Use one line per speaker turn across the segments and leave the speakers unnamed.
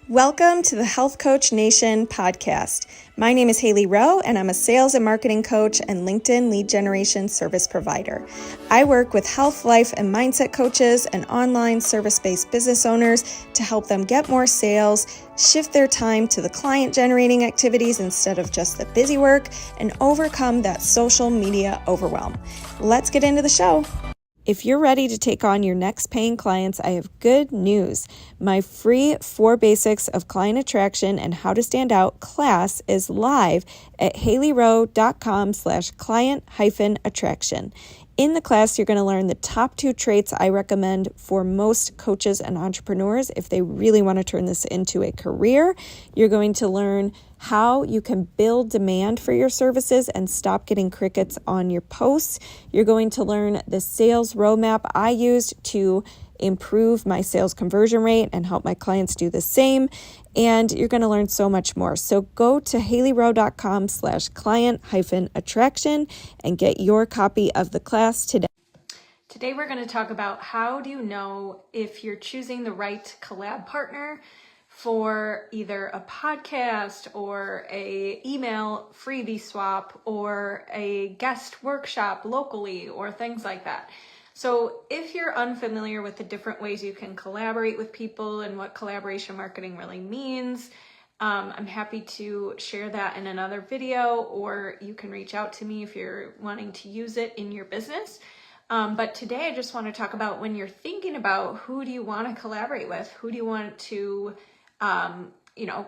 Welcome to the Health Coach Nation podcast. My name is Hailey Rowe, and I'm a sales and marketing coach and LinkedIn lead generation service provider. I work with health, life, and mindset coaches and online service-based business owners to help them get more sales, shift their time to the client-generating activities instead of just the busy work, and overcome that social media overwhelm. Let's get into the show. If you're ready to take on your next paying clients, I have good news. My free 4 Basics of Client Attraction and How to Stand Out class is live at haileyrowe.com/client-attraction. In the class, you're going to learn the top 2 traits I recommend for most coaches and entrepreneurs if they really want to turn this into a career. You're going to learn how you can build demand for your services and stop getting crickets on your posts. You're going to learn the sales roadmap I used to improve my sales conversion rate and help my clients do the same. And you're going to learn so much more. So go to haileyrowe.com/client-attraction and get your copy of the class today. Today, we're going to talk about how do you know if you're choosing the right collab partner for either a podcast or a email freebie swap or a guest workshop locally or things like that. So if you're unfamiliar with the different ways you can collaborate with people and what collaboration marketing really means, I'm happy to share that in another video, or you can reach out to me if you're wanting to use it in your business. But today I just want to talk about when you're thinking about who do you want to collaborate with, who do you want to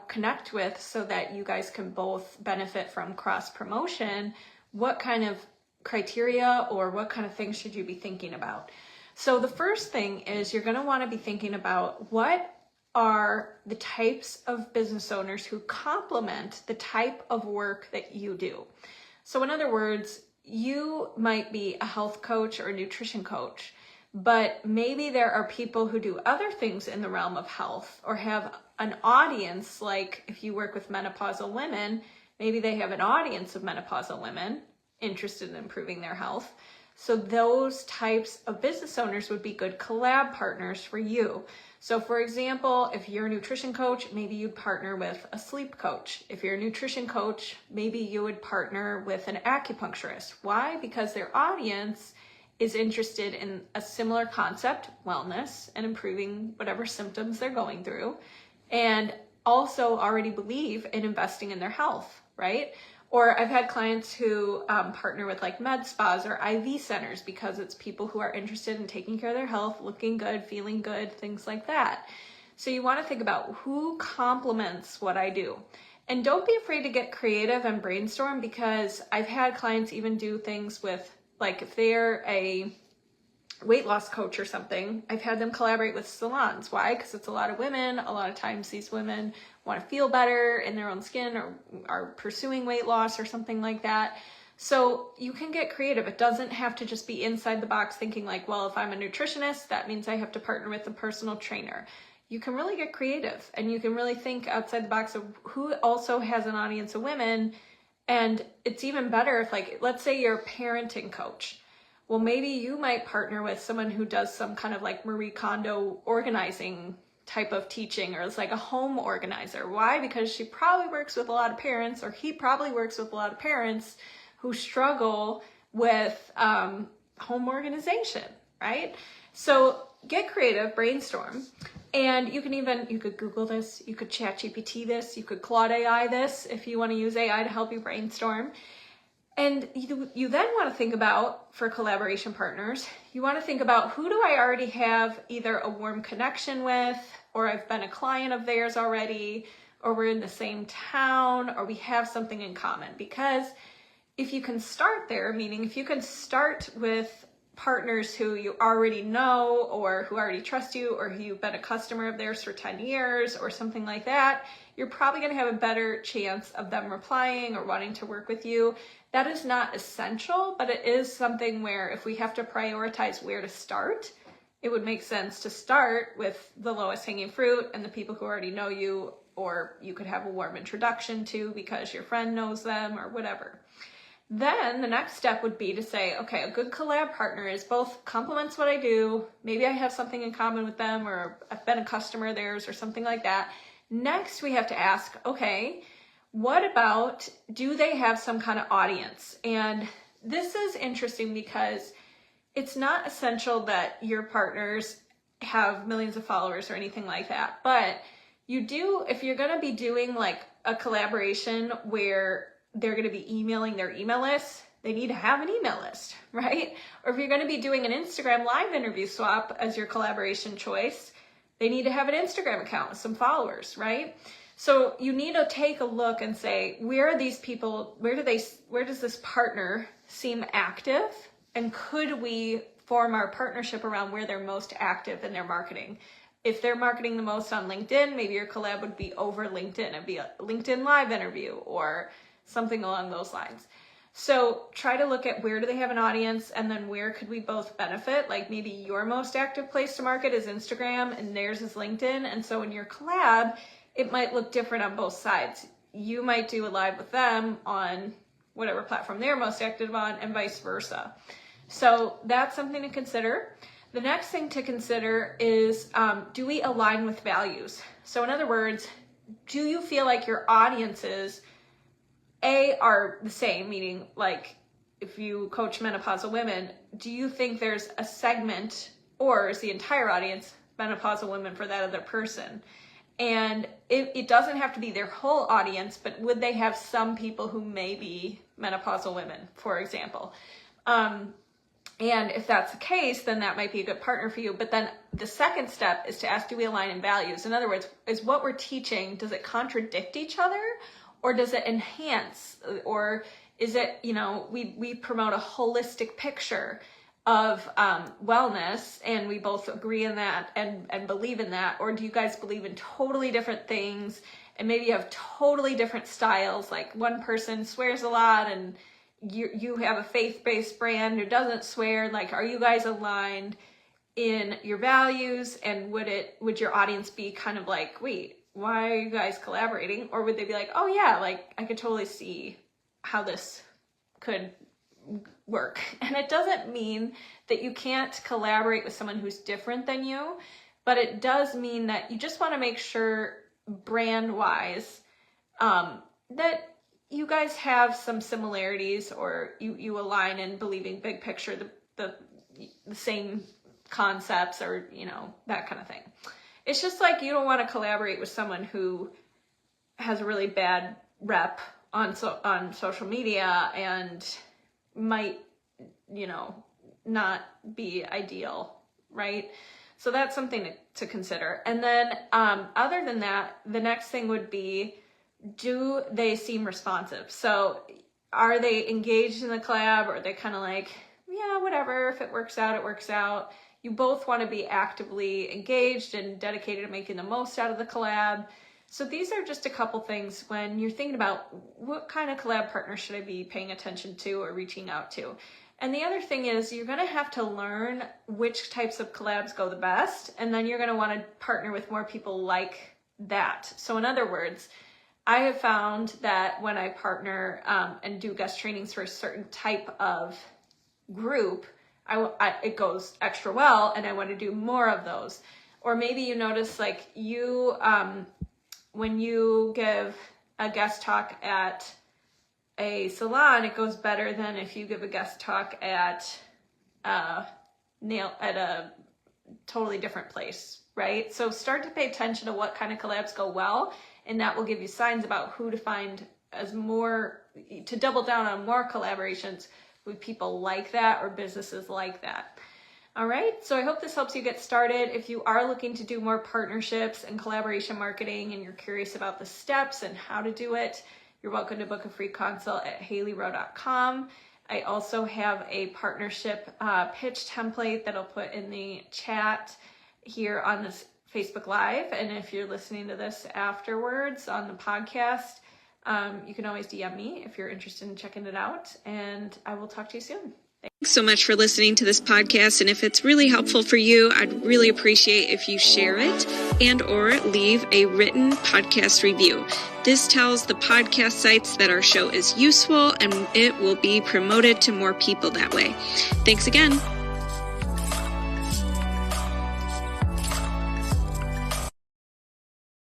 connect with so that you guys can both benefit from cross promotion, what kind of criteria or what kind of things should you be thinking about? So the first thing is you're going to want to be thinking about what are the types of business owners who complement the type of work that you do. So in other words, you might be a health coach or a nutrition coach, but maybe there are people who do other things in the realm of health or have an audience, like if you work with menopausal women, maybe they have an audience of menopausal women interested in improving their health. So those types of business owners would be good collab partners for you. So for example, if you're a nutrition coach, maybe you'd partner with a sleep coach. If you're a nutrition coach, maybe you would partner with an acupuncturist. Why? Because their audience is interested in a similar concept, wellness, and improving whatever symptoms they're going through, and also already believe in investing in their health, right? Or I've had clients who partner with like med spas or IV centers because it's people who are interested in taking care of their health, looking good, feeling good, things like that. So you want to think about who complements what I do. And don't be afraid to get creative and brainstorm, because I've had clients even do things with, like if they're a weight loss coach or something, I've had them collaborate with salons. Why? Because it's a lot of women. A lot of times these women want to feel better in their own skin or are pursuing weight loss or something like that. So you can get creative. It doesn't have to just be inside the box thinking like, well, if I'm a nutritionist, that means I have to partner with a personal trainer. You can really get creative and you can really think outside the box of who also has an audience of women. And it's even better if, like, let's say you're a parenting coach. Well, maybe you might partner with someone who does some kind of like Marie Kondo organizing type of teaching, or it's like a home organizer. Why? Because she probably works with a lot of parents, or he probably works with a lot of parents who struggle with home organization, right? So get creative, brainstorm. And you could Google this, you could ChatGPT this, you could Claude AI this if you want to use AI to help you brainstorm. And you then want to think about, for collaboration partners, you want to think about who do I already have either a warm connection with, or I've been a client of theirs already, or we're in the same town, or we have something in common. Because if you can start there, meaning if you can start with partners who you already know or who already trust you, or who you've been a customer of theirs for 10 years or something like that, you're probably going to have a better chance of them replying or wanting to work with you. That is not essential, but it is something where if we have to prioritize where to start, it would make sense to start with the lowest hanging fruit and the people who already know you, or you could have a warm introduction to because your friend knows them or whatever. Then the next step would be to say, okay, a good collab partner is both complements what I do. Maybe I have something in common with them, or I've been a customer of theirs or something like that. Next, we have to ask, okay, what about, do they have some kind of audience? And this is interesting because it's not essential that your partners have millions of followers or anything like that. But you do, if you're going to be doing like a collaboration where they're going to be emailing their email list, they need to have an email list, right? Or if you're going to be doing an Instagram live interview swap as your collaboration choice, they need to have an Instagram account with some followers, right? So you need to take a look and say, where are these people, where does this partner seem active? And could we form our partnership around where they're most active in their marketing? If they're marketing the most on LinkedIn, maybe your collab would be over LinkedIn. It'd be a LinkedIn live interview or something along those lines. So try to look at where do they have an audience, and then where could we both benefit? Like maybe your most active place to market is Instagram and theirs is LinkedIn. And so in your collab, it might look different on both sides. You might do a live with them on whatever platform they're most active on, and vice versa. So that's something to consider. The next thing to consider is, do we align with values? So in other words, do you feel like your audiences, are the same, meaning like if you coach menopausal women, do you think there's a segment, or is the entire audience menopausal women for that other person? And it doesn't have to be their whole audience, but would they have some people who may be menopausal women, for example? And if that's the case, then that might be a good partner for you. But then the second step is to ask, do we align in values? In other words, is what we're teaching, does it contradict each other? Or does it enhance? Or is it, we promote a holistic picture of wellness, and we both agree in that and believe in that? Or do you guys believe in totally different things, and maybe you have totally different styles? Like one person swears a lot and you have a faith-based brand who doesn't swear. Like, are you guys aligned in your values? And would your audience be kind of like, wait, why are you guys collaborating? Or would they be like, oh yeah, like I could totally see how this could work? And it doesn't mean that you can't collaborate with someone who's different than you, but it does mean that you just want to make sure brand wise that you guys have some similarities, or you align in believing big picture, the same concepts, or that kind of thing. It's just like you don't want to collaborate with someone who has a really bad rep on social media and might not be ideal, right? So that's something to consider. And then other than that, the next thing would be, do they seem responsive? So are they engaged in the collab, or are they kind of like, yeah, whatever, if it works out, it works out? You both want to be actively engaged and dedicated to making the most out of the collab. So these are just a couple things when you're thinking about what kind of collab partner should I be paying attention to or reaching out to. And the other thing is, you're going to have to learn which types of collabs go the best, and then you're going to want to partner with more people like that. So in other words, I have found that when I partner and do guest trainings for a certain type of group, it goes extra well, and I want to do more of those. Or maybe you notice, like when you give a guest talk at a salon, it goes better than if you give a guest talk at a totally different place, right? So start to pay attention to what kind of collabs go well, and that will give you signs about who to find to double down on more collaborations with people like that, or businesses like that. All right, so I hope this helps you get started. If you are looking to do more partnerships and collaboration marketing, and you're curious about the steps and how to do it, you're welcome to book a free consult at HaileyRowe.com. I also have a partnership pitch template that I'll put in the chat here on this Facebook Live. And if you're listening to this afterwards on the podcast, you can always DM me if you're interested in checking it out. And I will talk to you soon.
Thanks so much for listening to this podcast. And if it's really helpful for you, I'd really appreciate if you share it and or leave a written podcast review. This tells the podcast sites that our show is useful, and it will be promoted to more people that way. Thanks again.